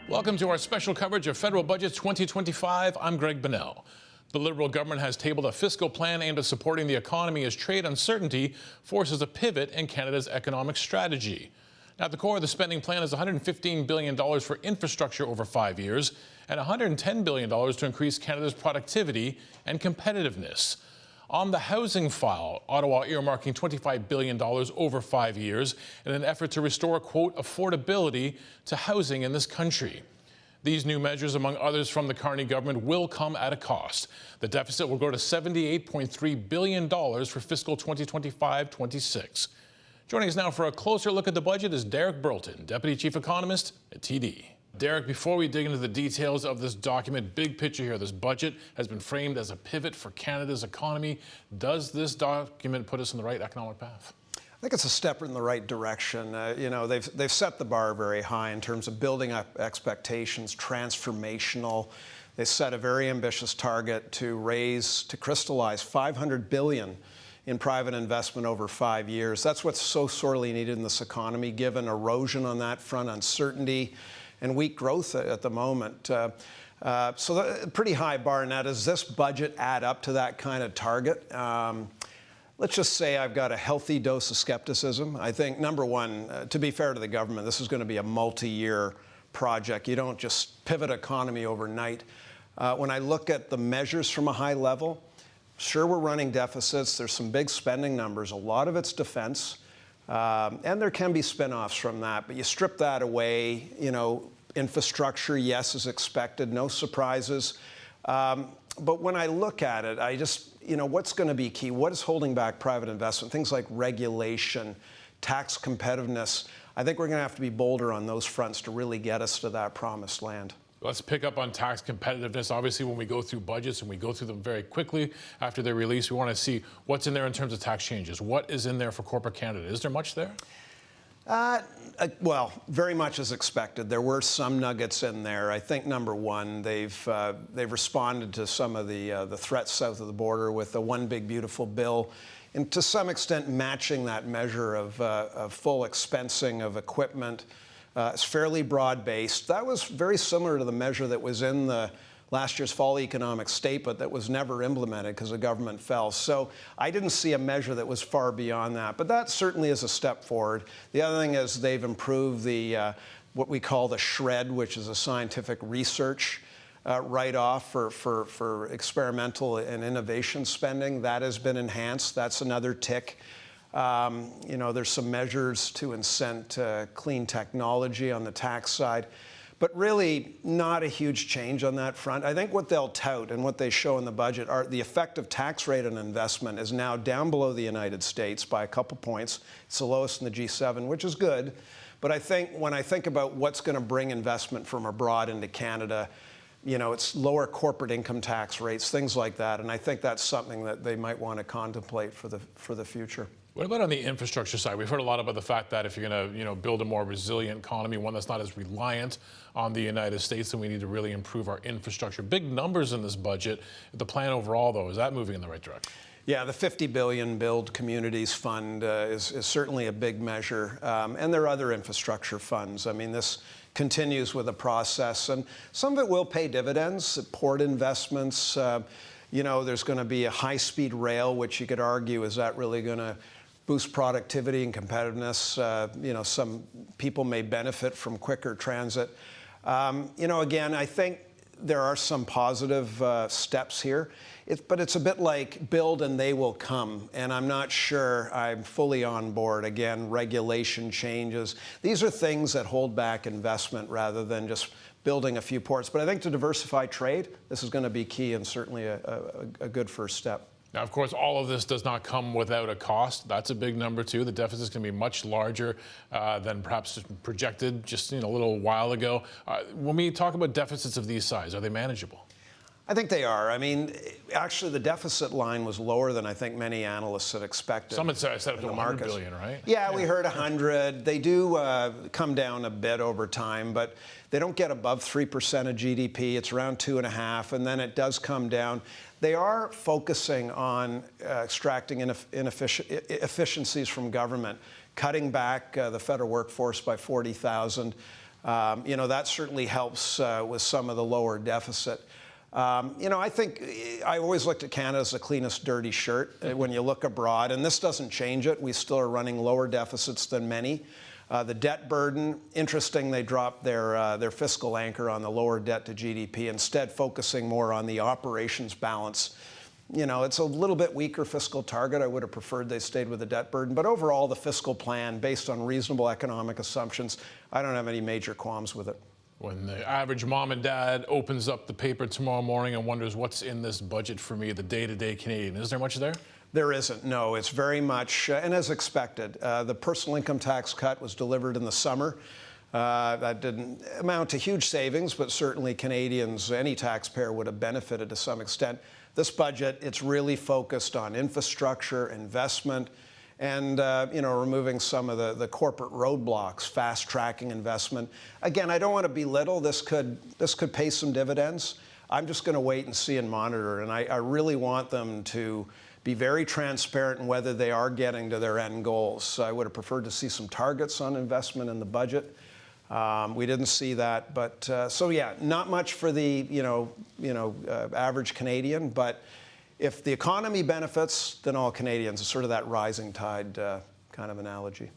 Welcome to our special coverage of Federal Budget 2025. I'm Greg Bunnell. The Liberal government has tabled a fiscal plan aimed at supporting the economy as trade uncertainty forces a pivot in Canada's economic strategy. Now, at the core of the spending plan is $115 billion for infrastructure over 5 years and $110 billion to increase Canada's productivity and competitiveness. On the housing file, Ottawa earmarking $25 billion over 5 years in an effort to restore, quote, affordability to housing in this country. These new measures, among others from the Carney government, will come at a cost. The deficit will grow to $78.3 billion for fiscal 2025-26. Joining us now for a closer look at the budget is Derek Burlton, Deputy Chief Economist at TD. Derek, before we dig into the details of this document, big picture here, this budget has been framed as a pivot for Canada's economy. Does this document put us on the right economic path? I think it's a step in the right direction. They've set the bar very high in terms of building up expectations, transformational. They set a very ambitious target to crystallize $500 billion in private investment over 5 years. That's what's so sorely needed in this economy, given erosion on that front, uncertainty, and weak growth at the moment. So a pretty high bar. Now, does this budget add up to that kind of target? Let's just say I've got a healthy dose of skepticism. I think, number one, to be fair to the government, this is going to be a multi-year project. You don't just pivot economy overnight. When I look at the measures from a high level, sure, we're running deficits. There's some big spending numbers. A lot of it's defense. And there can be spin-offs from that. But you strip that away, infrastructure, yes, is expected. No surprises. But when I look at it, I just, what's going to be key? What is holding back private investment? Things like regulation, tax competitiveness. I think we're going to have to be bolder on those fronts to really get us to that promised land. Let's pick up on tax competitiveness. Obviously, when we go through budgets and we go through them very quickly after they're released, we want to see what's in there in terms of tax changes. What is in there for corporate Canada? Is there much there? Well, very much as expected. There were some nuggets in there. I think, number one, they've responded to some of the threats south of the border with the One Big Beautiful Bill, and to some extent matching that measure of full expensing of equipment. It's fairly broad-based. That was very similar to the measure that was in the last year's fall economic statement that was never implemented because the government fell. So I didn't see a measure that was far beyond that. But that certainly is a step forward. The other thing is they've improved the what we call the SHRED, which is a scientific research write-off for experimental and innovation spending. That has been enhanced. That's another tick. There's some measures to incent clean technology on the tax side. But really, not a huge change on that front. I think what they'll tout and what they show in the budget are the effective tax rate on investment is now down below the United States by a couple points. It's the lowest in the G7, which is good. But I think when I think about what's going to bring investment from abroad into Canada, it's lower corporate income tax rates, things like that. And I think that's something that they might want to contemplate for the future. What about on the infrastructure side? We've heard a lot about the fact that if you're going to, build a more resilient economy, one that's not as reliant on the United States, then we need to really improve our infrastructure. Big numbers in this budget. The plan overall, though, is that moving in the right direction? Yeah, the $50 billion Build Communities Fund is certainly a big measure. And there are other infrastructure funds. I mean, this continues with a process. And some of it will pay dividends, port investments. There's going to be a high-speed rail, which you could argue, is that really going to boost productivity and competitiveness? Some people may benefit from quicker transit. Again, I think there are some positive steps here, but it's a bit like build and they will come, and I'm not sure I'm fully on board. Again, regulation changes. These are things that hold back investment rather than just building a few ports. But I think to diversify trade, this is going to be key and certainly a good first step. Now, of course, all of this does not come without a cost. That's a big number, too. The deficit is going to be much larger than perhaps projected just a little while ago. When we talk about deficits of these size, are they manageable? I think they are. I mean, actually, the deficit line was lower than I think many analysts had expected. Some had said up to $100 billion, right? Yeah, we heard 100. They do come down a bit over time, but they don't get above 3% of GDP. It's around 2.5%, and then it does come down. They are focusing on extracting efficiencies from government, cutting back the federal workforce by 40,000. That certainly helps with some of the lower deficit. I think I always looked at Canada as the cleanest dirty shirt when you look abroad, and this doesn't change it. We still are running lower deficits than many. The debt burden, interesting, they dropped their fiscal anchor on the lower debt to GDP, instead focusing more on the operations balance. It's a little bit weaker fiscal target. I would have preferred they stayed with the debt burden. But overall, the fiscal plan, based on reasonable economic assumptions, I don't have any major qualms with it. When the average mom and dad opens up the paper tomorrow morning and wonders what's in this budget for me, the day-to-day Canadian, is there much there? There isn't, no. It's very much, and as expected, the personal income tax cut was delivered in the summer. That didn't amount to huge savings, but certainly Canadians, any taxpayer would have benefited to some extent. This budget, it's really focused on infrastructure, investment, and removing some of the corporate roadblocks, fast-tracking investment. Again, I don't want to belittle. This could pay some dividends. I'm just going to wait and see and monitor, and I really want them to be very transparent in whether they are getting to their end goals. So I would have preferred to see some targets on investment in the budget. We didn't see that, but so yeah, not much for the average Canadian. But if the economy benefits, then all Canadians. It's sort of that rising tide kind of analogy.